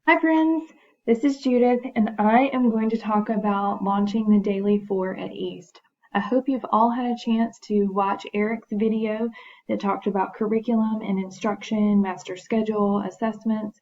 Hi friends, this is Judith and I am going to talk about launching the Daily 4 at East. I hope you've all had a chance to watch Eric's video that talked about curriculum and instruction, master schedule, assessments.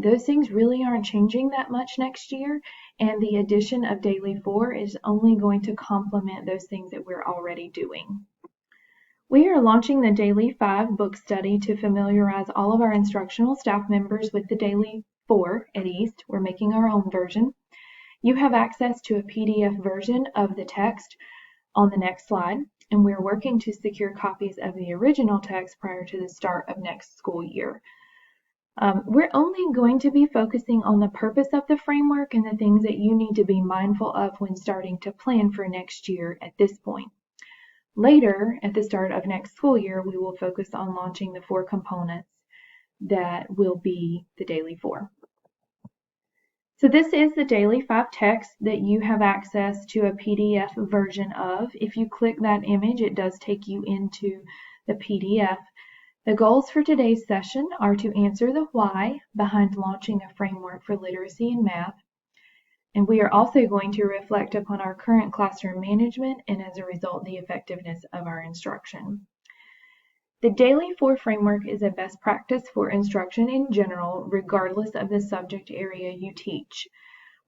Those things really aren't changing that much next year, and the addition of Daily 4 is only going to complement those things that we're already doing. We are launching the Daily 5 book study to familiarize all of our instructional staff members with the Daily 4 at East. We're making our own version. You have access to a PDF version of the text on the next slide, and we're working to secure copies of the original text prior to the start of next school year. We're only going to be focusing on the purpose of the framework and the things that you need to be mindful of when starting to plan for next year at this point. Later, at the start of next school year, we will focus on launching the 4 components that will be the Daily 4. So this is the Daily 5 text that you have access to a PDF version of. If you click that image, it does take you into the PDF. The goals for today's session are to answer the why behind launching a framework for literacy and math. And we are also going to reflect upon our current classroom management and as a result, the effectiveness of our instruction. The Daily 4 framework is a best practice for instruction in general, regardless of the subject area you teach.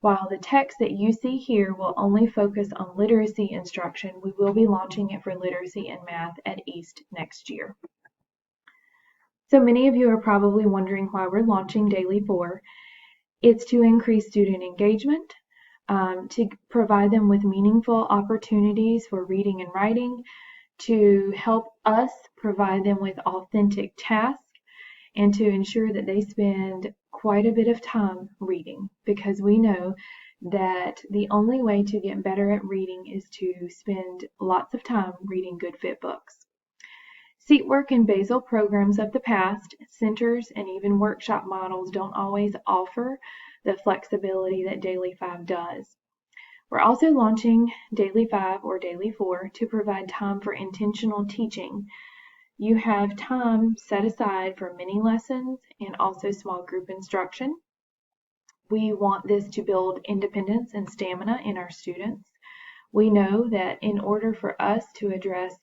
While the text that you see here will only focus on literacy instruction, we will be launching it for literacy and math at East next year. So many of you are probably wondering why we're launching Daily 4. It's to increase student engagement, to provide them with meaningful opportunities for reading and writing, to help us provide them with authentic tasks, and to ensure that they spend quite a bit of time reading, because we know that the only way to get better at reading is to spend lots of time reading good fit books. Seatwork and Basel programs of the past, centers, and even workshop models don't always offer the flexibility that Daily 5 does. We're also launching Daily 5 or Daily 4 to provide time for intentional teaching. You have time set aside for mini lessons and also small group instruction. We want this to build independence and stamina in our students. We know that in order for us to address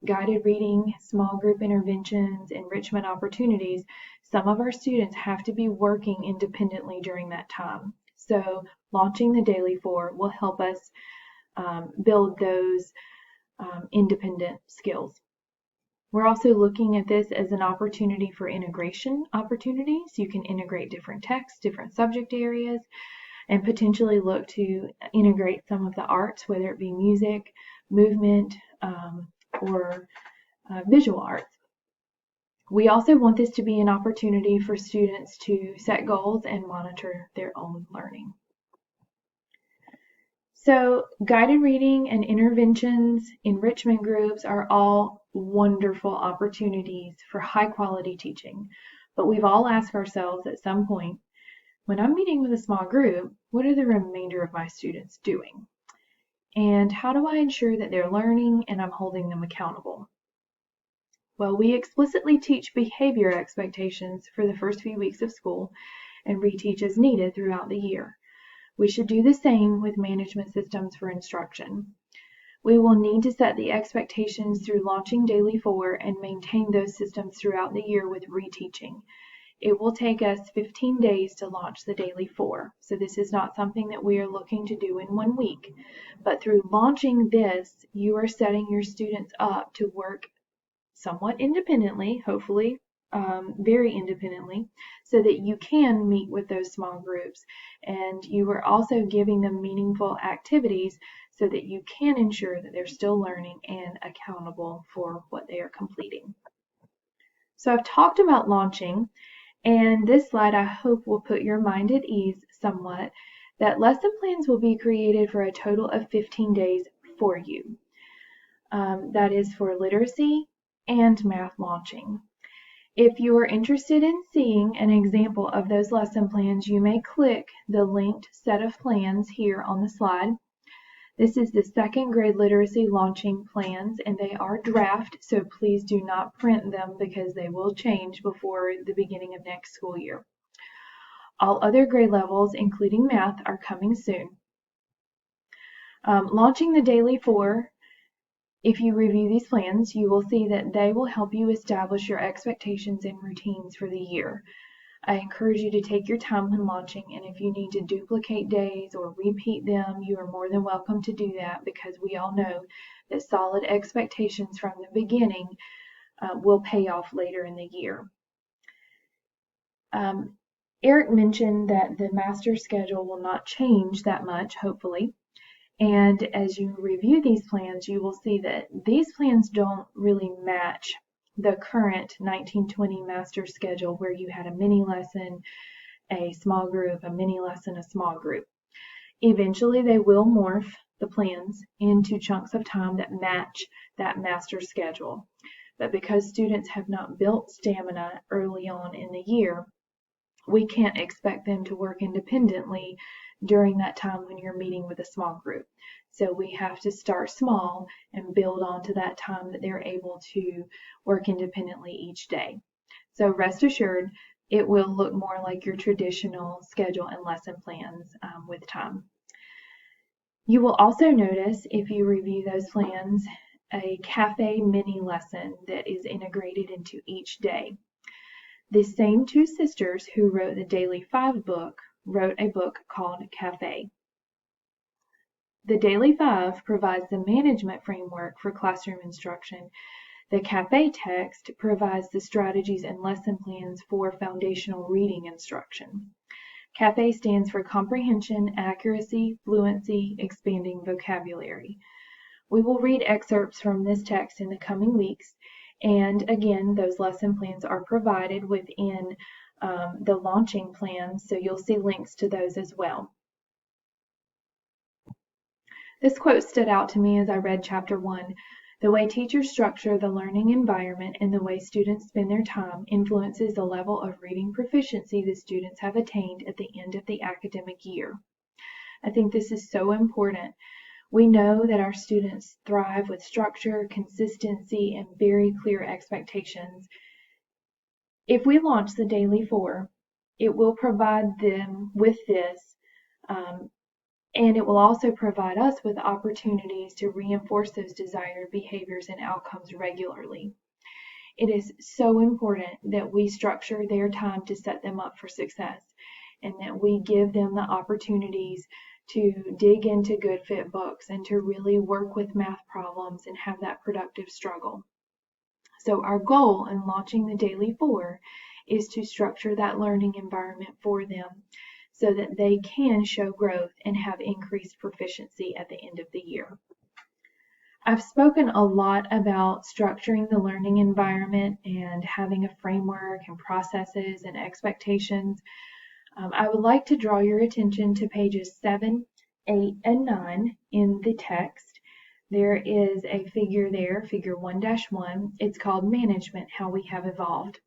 guided reading, small group interventions, enrichment opportunities, some of our students have to be working independently during that time. So launching the Daily 4 will help us build those independent skills. We're also looking at this as an opportunity for integration opportunities. You can integrate different texts, different subject areas, and potentially look to integrate some of the arts, whether it be music, movement, or visual arts. We also want this to be an opportunity for students to set goals and monitor their own learning. So guided reading and interventions, enrichment groups are all wonderful opportunities for high quality teaching. But we've all asked ourselves at some point, when I'm meeting with a small group, what are the remainder of my students doing? And how do I ensure that they're learning and I'm holding them accountable? Well, we explicitly teach behavior expectations for the first few weeks of school and reteach as needed throughout the year. We should do the same with management systems for instruction. We will need to set the expectations through launching Daily 4 and maintain those systems throughout the year with reteaching. It will take us 15 days to launch the Daily 4, so this is not something that we are looking to do in 1 week. But through launching this, you are setting your students up to work somewhat independently, hopefully very independently, so that you can meet with those small groups. And you are also giving them meaningful activities so that you can ensure that they're still learning and accountable for what they are completing. So I've talked about launching, and this slide I hope will put your mind at ease somewhat that lesson plans will be created for a total of 15 days for you. That is for literacy and math launching. If you are interested in seeing an example of those lesson plans, you may click the linked set of plans here on the slide. This is the second grade literacy launching plans, and they are draft, so please do not print them because they will change before the beginning of next school year. All other grade levels, including math, are coming soon. Launching the Daily 4, if you review these plans, you will see that they will help you establish your expectations and routines for the year. I encourage you to take your time when launching, and if you need to duplicate days or repeat them, you are more than welcome to do that, because we all know that solid expectations from the beginning will pay off later in the year. Eric mentioned that the master schedule will not change that much, hopefully. And as you review these plans, you will see that these plans don't really match the current 1920 master schedule, where you had a mini lesson, a small group, a mini lesson, a small group. Eventually, they will morph the plans into chunks of time that match that master schedule. But because students have not built stamina early on in the year, we can't expect them to work independently during that time when you're meeting with a small group. So we have to start small and build onto that time that they're able to work independently each day. So rest assured, it will look more like your traditional schedule and lesson plans with time. You will also notice, if you review those plans, a cafe mini lesson that is integrated into each day. The same two sisters who wrote the Daily 5 book wrote a book called Cafe. The Daily 5 provides the management framework for classroom instruction. The Cafe text provides the strategies and lesson plans for foundational reading instruction. Cafe stands for comprehension, accuracy, fluency, expanding vocabulary. We will read excerpts from this text in the coming weeks, and again, those lesson plans are provided within the launching plan, so you'll see links to those as well. This quote stood out to me as I read Chapter 1. The way teachers structure the learning environment and the way students spend their time influences the level of reading proficiency the students have attained at the end of the academic year. I think this is so important. We know that our students thrive with structure, consistency, and very clear expectations. If we launch the Daily 4, it will provide them with this, and it will also provide us with opportunities to reinforce those desired behaviors and outcomes regularly. It is so important that we structure their time to set them up for success, and that we give them the opportunities to dig into good fit books and to really work with math problems and have that productive struggle. So our goal in launching the Daily 4 is to structure that learning environment for them so that they can show growth and have increased proficiency at the end of the year. I've spoken a lot about structuring the learning environment and having a framework and processes and expectations. I would like to draw your attention to pages 7, 8, and 9 in the text. There is a figure there, figure 1-1. It's called Management, How We Have Evolved.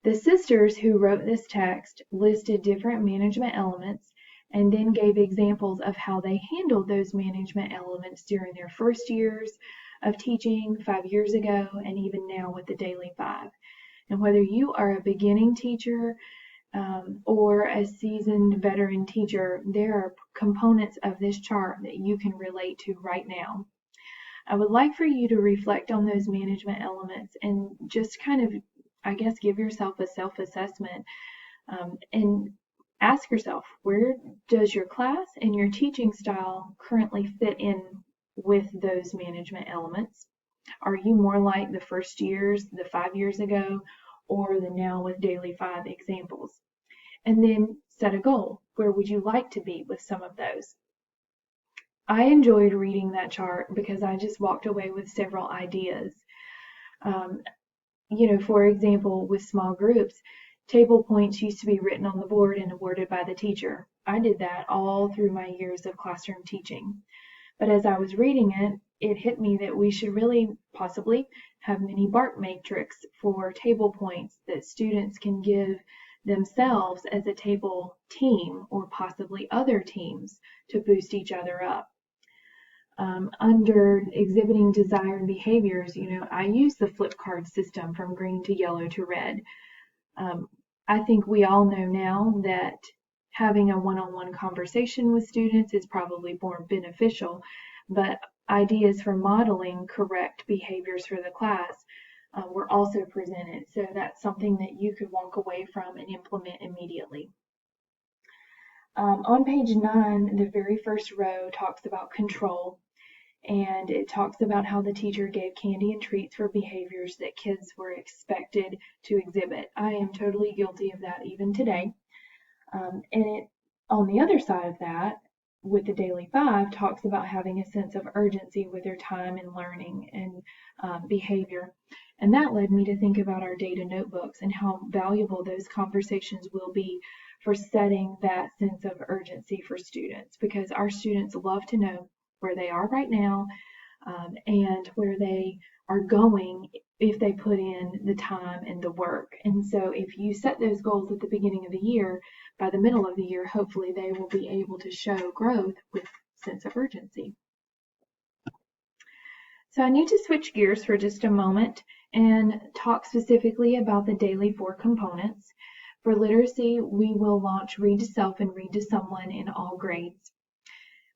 The sisters who wrote this text listed different management elements and then gave examples of how they handled those management elements during their first years of teaching 5 years ago and even now with the Daily 5. And whether you are a beginning teacher or a seasoned veteran teacher, there are components of this chart that you can relate to right now. I would like for you to reflect on those management elements and just kind of, I guess, give yourself a self-assessment and ask yourself, where does your class and your teaching style currently fit in with those management elements? Are you more like the first years, the 5 years ago, or the now with Daily 5 examples? And then set a goal. Where would you like to be with some of those? I enjoyed reading that chart because I just walked away with several ideas. For example, with small groups, table points used to be written on the board and awarded by the teacher. I did that all through my years of classroom teaching. But as I was reading it, it hit me that we should really possibly have mini BART matrix for table points that students can give themselves as a table team or possibly other teams to boost each other up. Under exhibiting desired behaviors, I use the flip card system from green to yellow to red. I think we all know now that having a one-on-one conversation with students is probably more beneficial, but ideas for modeling correct behaviors for the class were also presented. So that's something that you could walk away from and implement immediately. On page 9, the very first row talks about control, and it talks about how the teacher gave candy and treats for behaviors that kids were expected to exhibit. I am totally guilty of that even today. And it, on the other side of that, with the Daily 5, talks about having a sense of urgency with your time and learning and behavior. And that led me to think about our data notebooks and how valuable those conversations will be for setting that sense of urgency for students, because our students love to know where they are right now and where they are going if they put in the time and the work. And so if you set those goals at the beginning of the year, by the middle of the year, hopefully they will be able to show growth with sense of urgency. So I need to switch gears for just a moment and talk specifically about the Daily 4 components. For literacy, we will launch Read to Self and Read to Someone in all grades.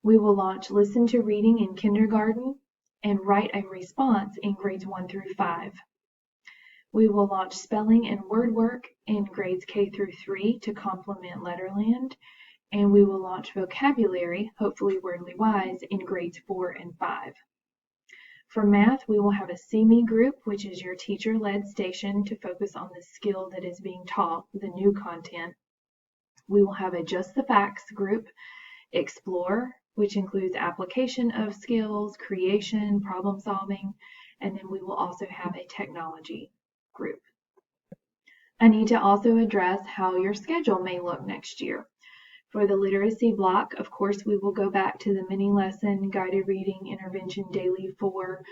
We will launch Listen to Reading in kindergarten and Write a Response in grades 1 through 5. We will launch Spelling and Word Work in grades K through 3 to complement Letterland, and we will launch Vocabulary, hopefully Wordly Wise, in grades 4 and 5. For math, we will have a See-Me group, which is your teacher-led station to focus on the skill that is being taught, the new content. We will have a Just the Facts group, Explore, which includes application of skills, creation, problem solving, and then we will also have a technology group. I need to also address how your schedule may look next year. For the literacy block, of course, we will go back to the mini lesson, guided reading, intervention, Daily 4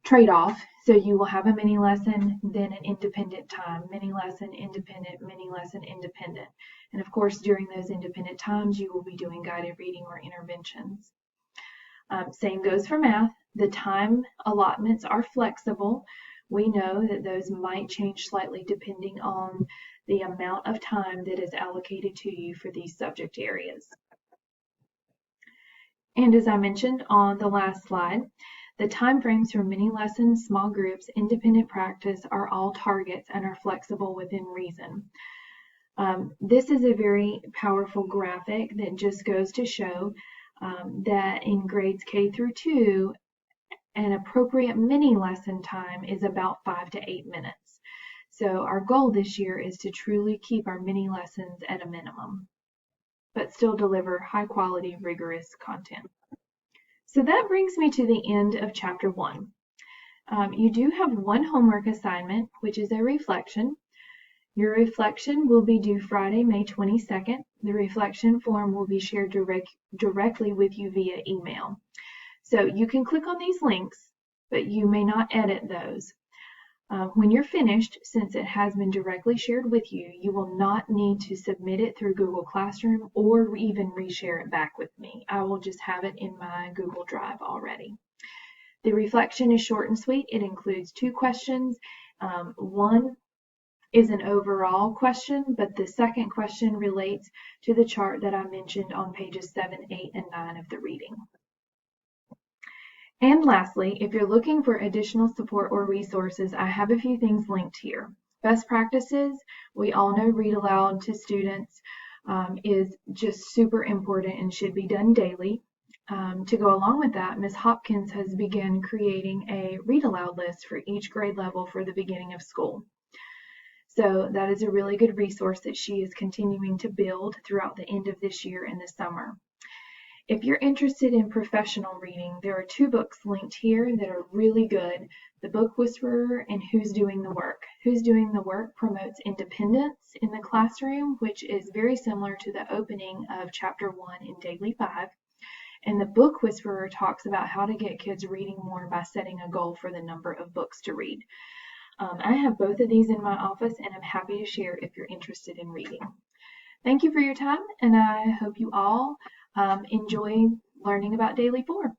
trade-off. So you will have a mini lesson, then an independent time, mini lesson, independent, mini lesson, independent. And of course, during those independent times, you will be doing guided reading or interventions. Same goes for math. The time allotments are flexible. We know that those might change slightly depending on the amount of time that is allocated to you for these subject areas. And as I mentioned on the last slide, the time frames for mini lessons, small groups, independent practice are all targets and are flexible within reason. This is a very powerful graphic that just goes to show that in grades K through 2, an appropriate mini lesson time is about 5 to 8 minutes. So our goal this year is to truly keep our mini lessons at a minimum, but still deliver high quality, rigorous content. So that brings me to the end of chapter 1. You do have one homework assignment, which is a reflection. Your reflection will be due Friday, May 22nd. The reflection form will be shared directly with you via email. So you can click on these links, but you may not edit those. When you're finished, since it has been directly shared with you, you will not need to submit it through Google Classroom or even reshare it back with me. I will just have it in my Google Drive already. The reflection is short and sweet. It includes 2 questions. One is an overall question, but the second question relates to the chart that I mentioned on pages 7, 8, and 9 of the reading. And lastly, if you're looking for additional support or resources, I have a few things linked here. Best practices, we all know read aloud to students is just super important and should be done daily. To go along with that, Ms. Hopkins has begun creating a read aloud list for each grade level for the beginning of school. So that is a really good resource that she is continuing to build throughout the end of this year and the summer. If you're interested in professional reading, there are 2 books linked here that are really good, The Book Whisperer and Who's Doing the Work. Who's Doing the Work promotes independence in the classroom, which is very similar to the opening of chapter 1 in Daily 5. And The Book Whisperer talks about how to get kids reading more by setting a goal for the number of books to read. I have both of these in my office, and I'm happy to share if you're interested in reading. Thank you for your time, and I hope you all enjoy learning about Daily 4.